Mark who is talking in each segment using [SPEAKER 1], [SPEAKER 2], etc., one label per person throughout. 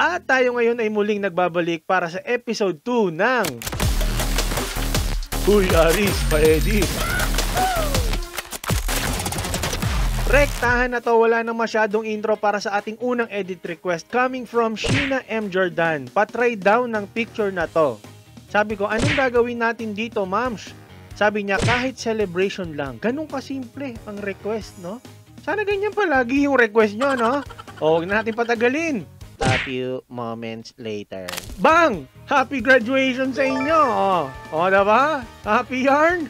[SPEAKER 1] At tayo ngayon ay muling nagbabalik para sa episode 2 ng Uy Aris, pa-edit. Rektahan na to, wala nang masyadong intro para sa ating unang edit request coming from Sheena M. Jordan. Patry daw ng picture na to. Sabi ko, anong gagawin natin dito, ma'ams? Sabi niya, kahit celebration lang. Ganun kasimple ang request, no? Sana ganyan palagi yung request nyo, no? O, huwag na natin patagalin. A few moments later. Bang! Happy graduation sa inyo! O, diba? Happy yarn?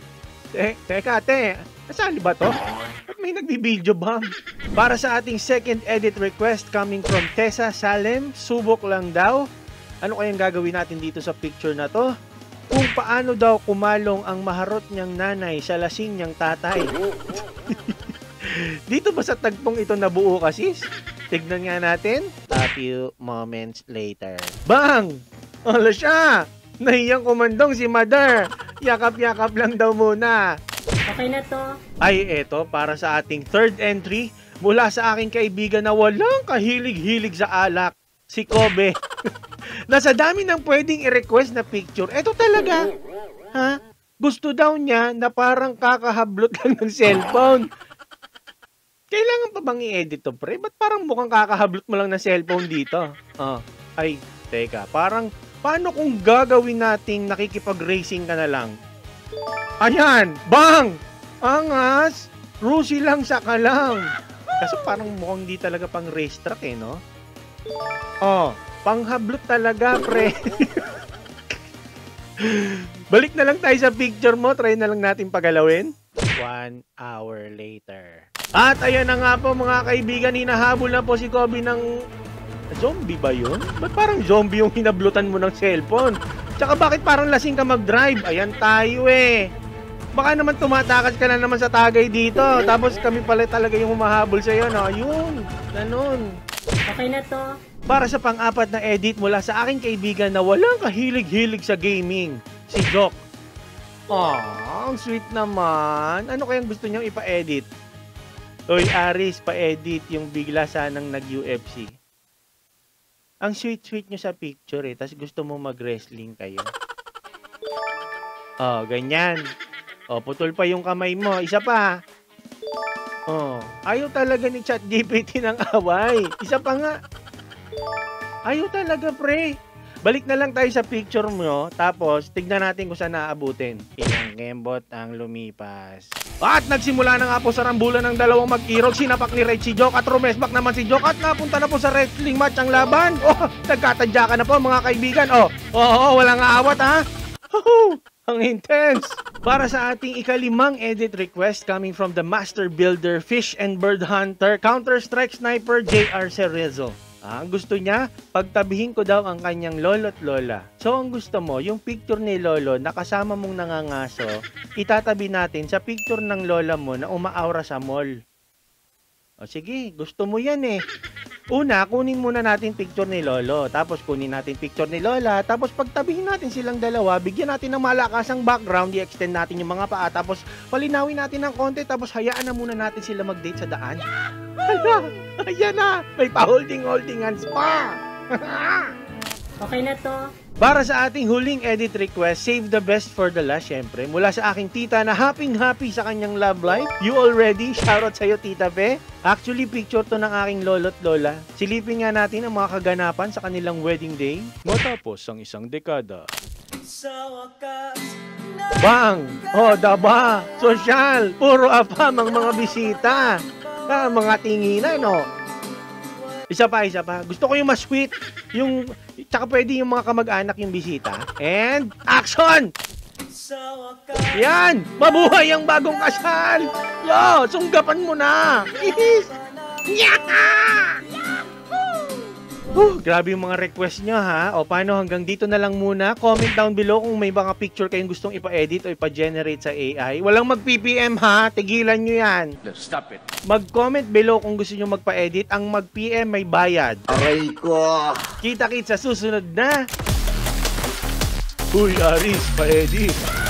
[SPEAKER 1] Teka, ate. Nasali ba to? At may nagbibideo ba? Para sa ating second edit request coming from Tessa Salem, subok lang daw. Ano kayang gagawin natin dito sa picture na to? Kung paano daw kumalong ang maharot niyang nanay sa lasing niyang tatay. Dito ba sa tagpong ito nabuo kasis? Tignan nga natin. A few moments later. Bang! Wala siya! Nahiyang kumandong si Mother. Yakap-yakap lang daw muna.
[SPEAKER 2] Okay na to.
[SPEAKER 1] Ay, eto, para sa ating third entry, mula sa aking kaibigan na walang kahilig-hilig sa alak, si Kobe. Nasa dami ng pwedeng i-request na picture. Eto talaga. Ha? Gusto daw niya na parang kakahablot lang ng cellphone. Kailangan pa bang i-edit to, pre? Ba't parang mukhang kakahablot mo lang ng cellphone dito? Ay, teka. Parang, paano kung gagawin nating nakikipag-racing ka na lang? Ayan! Bang! Angas! Rusi lang saka lang. Kaso parang mukhang di talaga pang racetrack eh, no? Panghablot talaga, pre. Balik na lang tayo sa picture mo. Try na lang natin pagalawin. 1 hour later. At ayan na nga po mga kaibigan, hinahabol na po si Kobe ng... Zombie ba yun? Ba't parang zombie yung hinablutan mo ng cellphone? Tsaka bakit parang lasing ka mag-drive? Ayan tayo eh. Baka naman tumatakas ka na naman sa tagay dito. Tapos kami pala talaga yung humahabol sa'yo, no? Yun, ganun.
[SPEAKER 2] Okay na to.
[SPEAKER 1] Para sa pang-apat na edit mula sa aking kaibigan na walang kahilig-hilig sa gaming, si Jock. Ang sweet naman. Ano kayang gusto niyang ipa-edit? Uy, Aris, pa-edit yung bigla sanang nag-UFC. Ang sweet-sweet nyo sa picture eh, tas gusto mo mag-wrestling kayo. Ganyan. Putol pa yung kamay mo. Isa pa. Ayaw talaga ni ChatGPT ng away. Isa pa nga. Ayaw talaga, pre. Balik na lang tayo sa picture mo, tapos tignan natin kung saan naaabutin. Ilang kembot ang lumipas. At nagsimula na nga po sa rambulan ng dalawang mag-irog. Sinapak ni Red si Jock at rumesback naman si Jock at napunta na po sa wrestling match ang laban. Nagkatadya ka na po mga kaibigan. Walang aawat ha. Ang intense. Para sa ating ikalimang edit request coming from the Master Builder, Fish and Bird Hunter, Counter-Strike Sniper, JR Cerezo. Ang gusto niya, pagtabihin ko daw ang kanyang lolo't lola. So ang gusto mo, yung picture ni lolo na kasama mong nangangaso, itatabi natin sa picture ng lola mo na umaaura sa mall. Sige, gusto mo yan eh. Una, kunin muna natin picture ni lolo, tapos kunin natin picture ni lola, tapos pagtabihin natin silang dalawa, bigyan natin ng malakasang background, i-extend natin yung mga paa, tapos palinawin natin ng konti, tapos hayaan na muna natin sila mag-date sa daan. Hala, ayan na, may pa-holding hands pa.
[SPEAKER 2] Okay na to.
[SPEAKER 1] Para sa ating huling edit request, save the best for the last, syempre. Mula sa aking tita na happy sa kanyang love life. You already? Shoutout sa'yo, Tita Pe. Actually, picture to ng aking lolo't lola. Silipin nga natin ang mga kaganapan sa kanilang wedding day. Matapos ang isang dekada. Bang! Daba! Sosyal! Puro apam ang mga bisita. Mga tinginan, no? Isa pa. Gusto ko yung mas sweet. Tsaka pwede yung mga kamag-anak yung bisita. And, action! Yan! Mabuhay ang bagong kasal! Yo! Sunggapan mo na! Grabe yung mga request nyo ha. Paano hanggang dito na lang muna. Comment down below kung may mga picture kayong gustong ipa-edit o ipa-generate sa AI. Walang mag-PPM ha. Tigilan nyo yan.
[SPEAKER 3] Stop it.
[SPEAKER 1] Mag-comment below kung gusto nyo magpa-edit. Ang mag-PM may bayad.
[SPEAKER 3] Aray ko.
[SPEAKER 1] Kita-kits sa susunod na Uy Aris, pa-edit.